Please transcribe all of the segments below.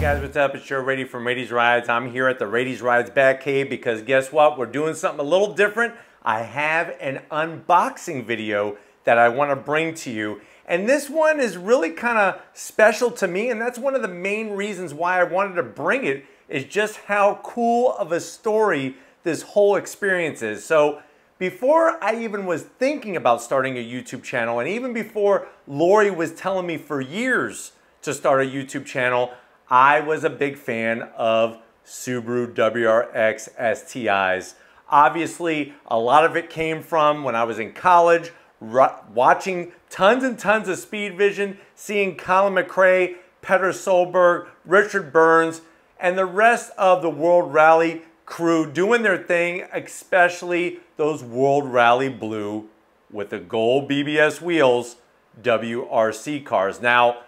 guys, what's up? It's your Raiti from Raiti's Rides. I'm here at the Raiti's Rides Batcave because guess what? We're doing something a little different. I have an unboxing video that I want to bring to you. And this one is really kind of special to me, and that's one of the main reasons why I wanted to bring it, is just how cool of a story this whole experience is. So before I even was thinking about starting a YouTube channel, and even before Lori was telling me for years to start a YouTube channel, I was a big fan of Subaru WRX STIs. Obviously, a lot of it came from when I was in college, watching tons and tons of Speed Vision, seeing Colin McRae, Petter Solberg, Richard Burns, and the rest of the World Rally crew doing their thing, especially those World Rally Blue with the gold BBS wheels WRC cars. Now,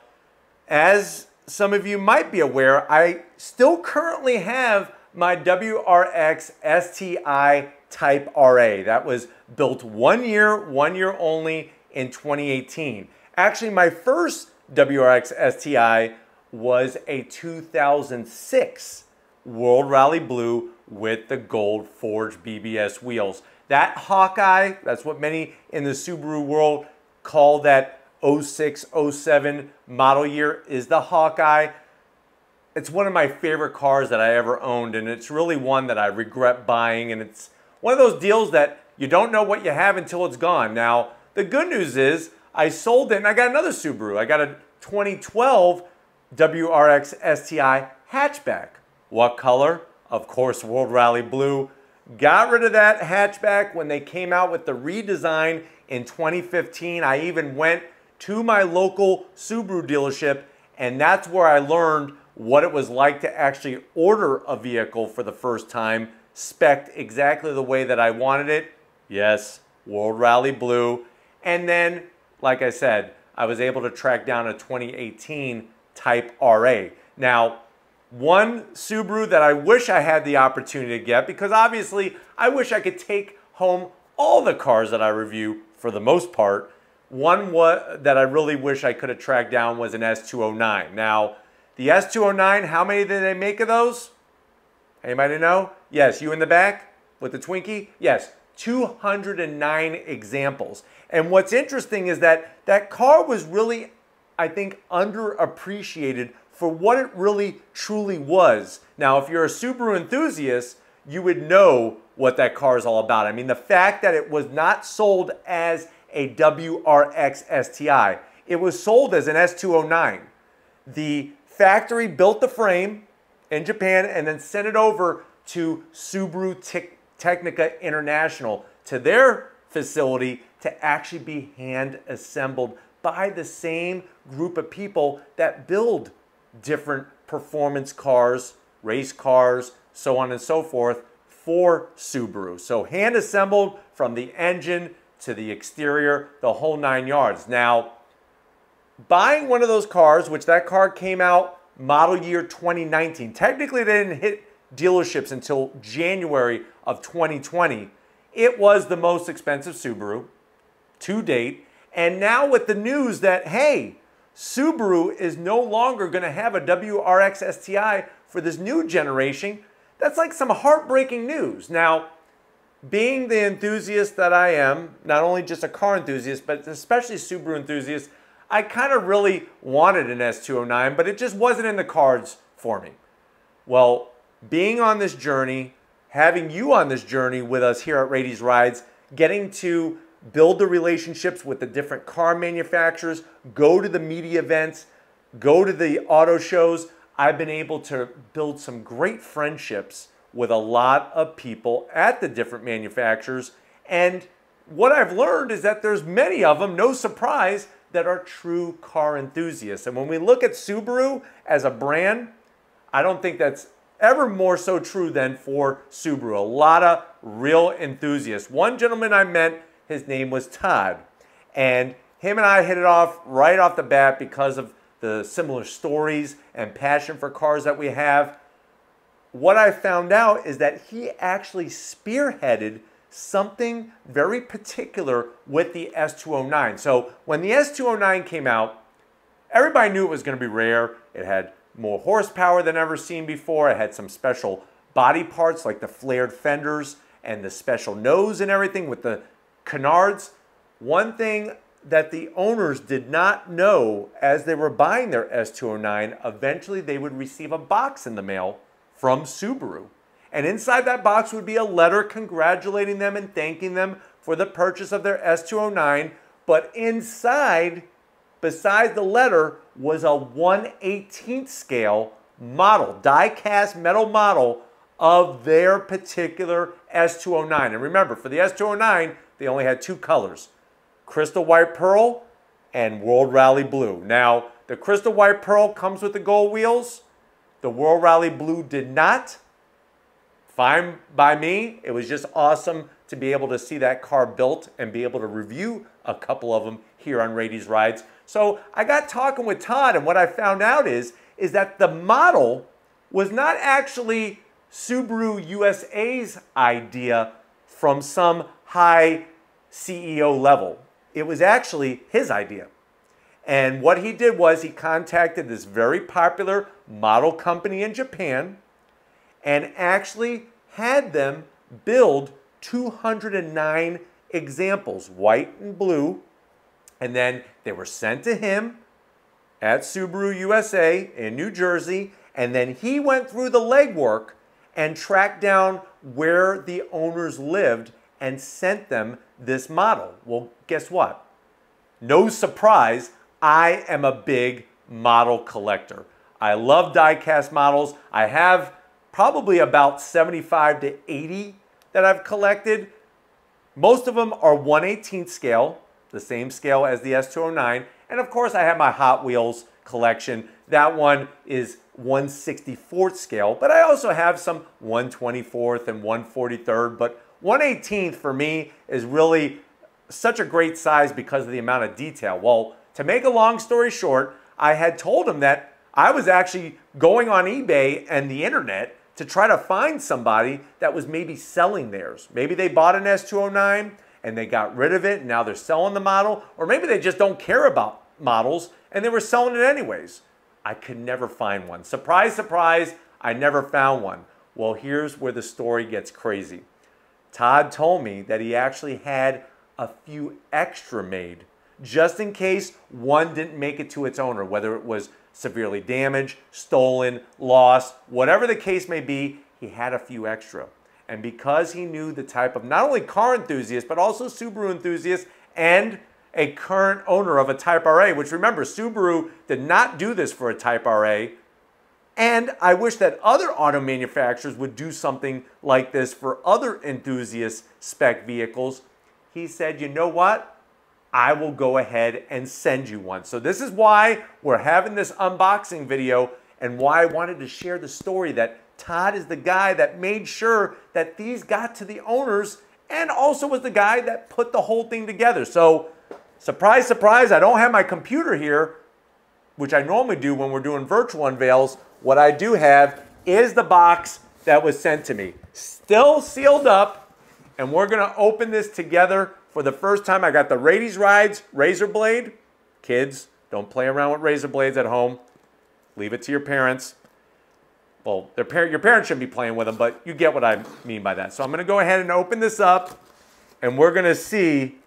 as some of you might be aware, I still currently have my WRX STi Type RA. That was built 1 year only in 2018. Actually, my first WRX STi was a 2006 World Rally Blue with the gold forged BBS wheels. That Hawkeye, that's what many in the Subaru world call that 06, 07 model year, is the Hawkeye. It's one of my favorite cars that I ever owned, and it's really one that I regret buying, and it's one of those deals that you don't know what you have until it's gone. Now, the good news is I sold it and I got another Subaru. I got a 2012 WRX STi hatchback. What color? Of course, World Rally Blue. Got rid of that hatchback when they came out with the redesign in 2015. I even went to my local Subaru dealership, and that's where I learned what it was like to actually order a vehicle for the first time, spec'd exactly the way that I wanted it. Yes, World Rally Blue. And then, like I said, I was able to track down a 2018 Type RA. Now, one Subaru that I wish I had the opportunity to get, because obviously I wish I could take home all the cars that I review for the most part. One that I really wish I could have tracked down was an S209. Now, the S209, how many did they make of those? Anybody know? Yes, you in the back with the Twinkie? Yes, 209 examples. And what's interesting is that that car was really, I think, underappreciated for what it really truly was. Now, if you're a Subaru enthusiast, you would know what that car is all about. I mean, the fact that it was not sold as a WRX STi, it was sold as an S209. The factory built the frame in Japan and then sent it over to Subaru Technica International, to their facility, to actually be hand assembled by the same group of people that build different performance cars, race cars, so on and so forth for Subaru. So hand assembled from the engine to the exterior, the whole 9 yards. Now, buying one of those cars, which that car came out model year 2019. Technically, they didn't hit dealerships until January of 2020. It was the most expensive Subaru to date. And now with the news that, hey, Subaru is no longer going to have a WRX STi for this new generation, that's like some heartbreaking news. Now, being the enthusiast that I am, not only just a car enthusiast, but especially Subaru enthusiast, I kind of really wanted an S209, but it just wasn't in the cards for me. Well, being on this journey, having you on this journey with us here at Raiti's Rides, getting to build the relationships with the different car manufacturers, go to the media events, go to the auto shows, I've been able to build some great friendships with a lot of people at the different manufacturers. And what I've learned is that there's many of them, no surprise, that are true car enthusiasts. And when we look at Subaru as a brand, I don't think that's ever more so true than for Subaru. A lot of real enthusiasts. One gentleman I met, his name was Todd. And him and I hit it off right off the bat because of the similar stories and passion for cars that we have. What I found out is that he actually spearheaded something very particular with the S209. So when the S209 came out, everybody knew it was going to be rare. It had more horsepower than ever seen before. It had some special body parts like the flared fenders and the special nose and everything with the canards. One thing that the owners did not know as they were buying their S209, eventually they would receive a box in the mail from Subaru. And inside that box would be a letter congratulating them and thanking them for the purchase of their S209. But inside, besides the letter, was a 1/18th scale model, die-cast metal model of their particular S209. And remember, for the S209, they only had two colors, Crystal White Pearl and World Rally Blue. Now, the Crystal White Pearl comes with the gold wheels. The World Rally Blue did not. Fine by me. It was just awesome to be able to see that car built and be able to review a couple of them here on Raiti's Rides. So I got talking with Todd, and what I found out is that the model was not actually Subaru USA's idea from some high CEO level. It was actually his idea. And what he did was he contacted this very popular model company in Japan and actually had them build 209 examples, white and blue, and then they were sent to him at Subaru USA in New Jersey, and then he went through the legwork and tracked down where the owners lived and sent them this model. Well, guess what? No surprise, I am a big model collector. I love die-cast models. I have probably about 75 to 80 that I've collected. Most of them are 1/18th scale, the same scale as the S209. And of course, I have my Hot Wheels collection. That one is 1/64th scale, but I also have some 1/24th and 1/43rd. But 1/18th for me is really such a great size because of the amount of detail. Well, to make a long story short, I had told him that I was actually going on eBay and the internet to try to find somebody that was maybe selling theirs. Maybe they bought an S209 and they got rid of it and now they're selling the model, or maybe they just don't care about models and they were selling it anyways. I could never find one. Surprise, surprise, I never found one. Well, here's where the story gets crazy. Todd told me that he actually had a few extra made just in case one didn't make it to its owner, whether it was severely damaged, stolen, lost, whatever the case may be, he had a few extra. And because he knew the type of not only car enthusiast, but also Subaru enthusiast and a current owner of a Type RA, which remember, Subaru did not do this for a Type RA. And I wish that other auto manufacturers would do something like this for other enthusiast spec vehicles. He said, you know what? I will go ahead and send you one. So this is why we're having this unboxing video and why I wanted to share the story that Todd is the guy that made sure that these got to the owners and also was the guy that put the whole thing together. So surprise, surprise, I don't have my computer here, which I normally do when we're doing virtual unveils. What I do have is the box that was sent to me, still sealed up, and we're gonna open this together. For the first time, I got the Raiti's Rides razor blade. Kids, don't play around with razor blades at home. Leave it to your parents. Well, your parents shouldn't be playing with them, but you get what I mean by that. So I'm going to go ahead and open this up, and we're going to see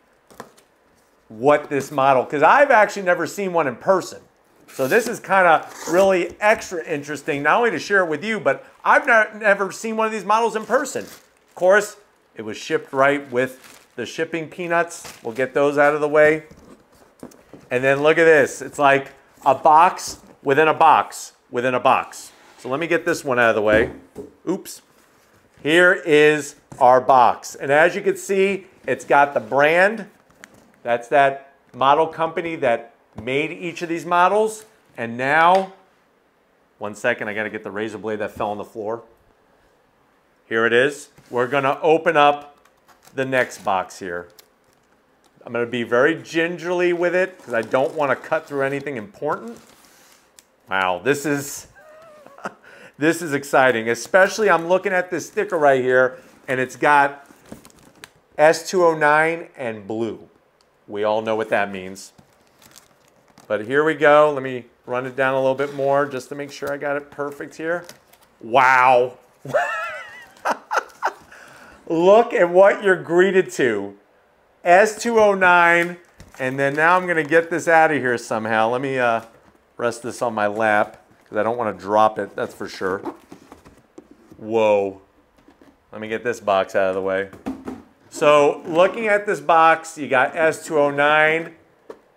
what this model, because I've actually never seen one in person. So this is kind of really extra interesting, not only to share it with you, but I've never seen one of these models in person. Of course, it was shipped right with the shipping peanuts. We'll get those out of the way. And then look at this. It's like a box within a box within a box. So let me get this one out of the way. Oops. Here is our box. And as you can see, it's got the brand. That's that model company that made each of these models. And now, one second, I got to get the razor blade that fell on the floor. Here it is. We're going to open up the next box here. I'm going to be very gingerly with it because I don't want to cut through anything important. Wow, this is this is exciting. Especially I'm looking at this sticker right here and it's got S209 and blue. We all know what that means. But here we go. Let me run it down a little bit more just to make sure I got it perfect here. Wow. Look at what you're greeted to. S209, and then now I'm gonna get this out of here somehow. Let me rest this on my lap, because I don't want to drop it, that's for sure. Whoa. Let me get this box out of the way. So looking at this box, you got S209,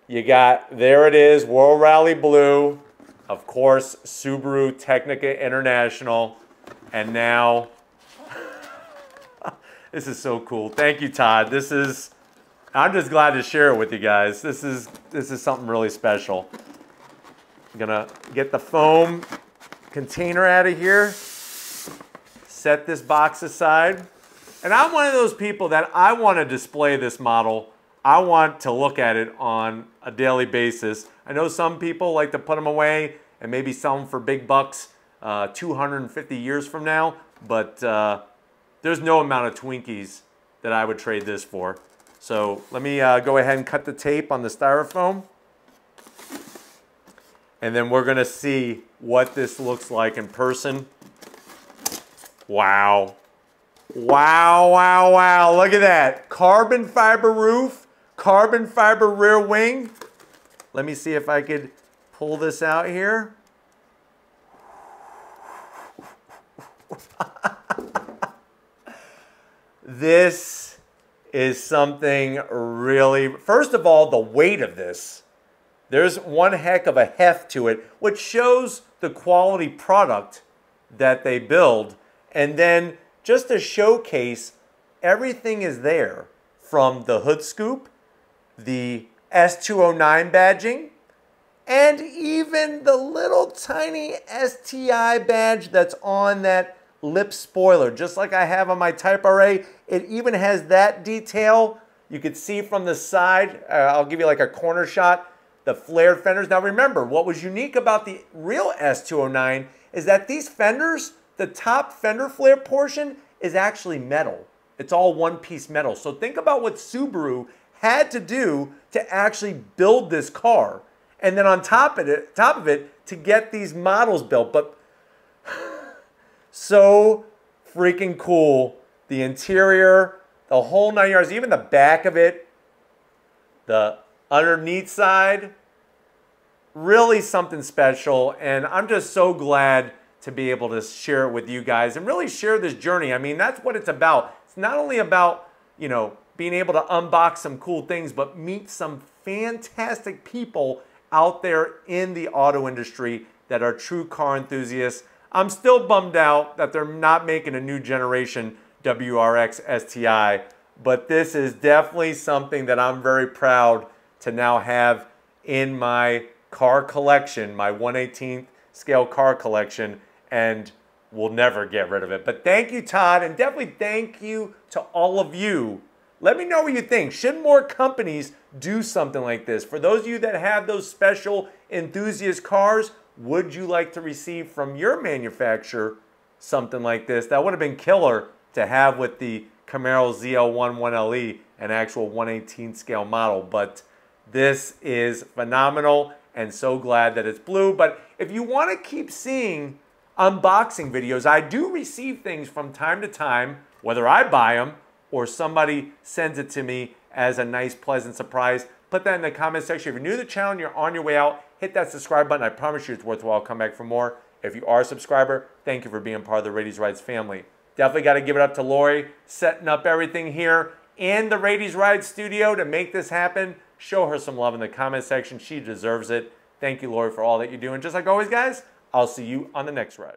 you got, there it is, World Rally Blue, of course, Subaru Technica International, and now, this is so cool. Thank you, Todd. I'm just glad to share it with you guys. This is something really special. I'm gonna get the foam container out of here, set this box aside. And I'm one of those people that I want to display this model. I want to look at it on a daily basis. I know some people like to put them away and maybe sell them for big bucks 250 years from now, but there's no amount of Twinkies that I would trade this for. So let me go ahead and cut the tape on the styrofoam. And then we're gonna see what this looks like in person. Wow. Wow, wow, wow, look at that. Carbon fiber roof, carbon fiber rear wing. Let me see if I could pull this out here. This is something really, first of all, the weight of this. There's one heck of a heft to it, which shows the quality product that they build. And then just to showcase, everything is there, from the hood scoop, the S209 badging, and even the little tiny STi badge that's on that lip spoiler. Just like I have on my Type RA, it even has that detail. You could see from the side, I'll give you like a corner shot, the flared fenders. Now remember, what was unique about the real S209 is that these fenders, the top fender flare portion is actually metal. It's all one-piece metal. So think about what Subaru had to do to actually build this car. And then on top of it, to get these models built. But so freaking cool. The interior, the whole 9 yards, even the back of it, the underneath side, really something special. And I'm just so glad to be able to share it with you guys and really share this journey. I mean, that's what it's about. It's not only about, you know, being able to unbox some cool things, but meet some fantastic people out there in the auto industry that are true car enthusiasts. I'm still bummed out that they're not making a new generation WRX STi, but this is definitely something that I'm very proud to now have in my car collection, my 1/18th scale car collection, and we'll never get rid of it. But thank you, Todd, and definitely thank you to all of you. Let me know what you think. Should more companies do something like this? For those of you that have those special enthusiast cars, would you like to receive from your manufacturer something like this? That would have been killer to have with the Camaro ZL1 1LE, an actual 1/18 scale model. But this is phenomenal, and so glad that it's blue. But if you want to keep seeing unboxing videos, I do receive things from time to time, whether I buy them or somebody sends it to me as a nice, pleasant surprise. Put that in the comment section. If you're new to the channel and you're on your way out, hit that subscribe button. I promise you it's worthwhile. Come back for more. If you are a subscriber, thank you for being part of the Raiti's Rides family. Definitely got to give it up to Lori, setting up everything here in the Raiti's Rides studio to make this happen. Show her some love in the comment section. She deserves it. Thank you, Lori, for all that you do. And just like always, guys, I'll see you on the next ride.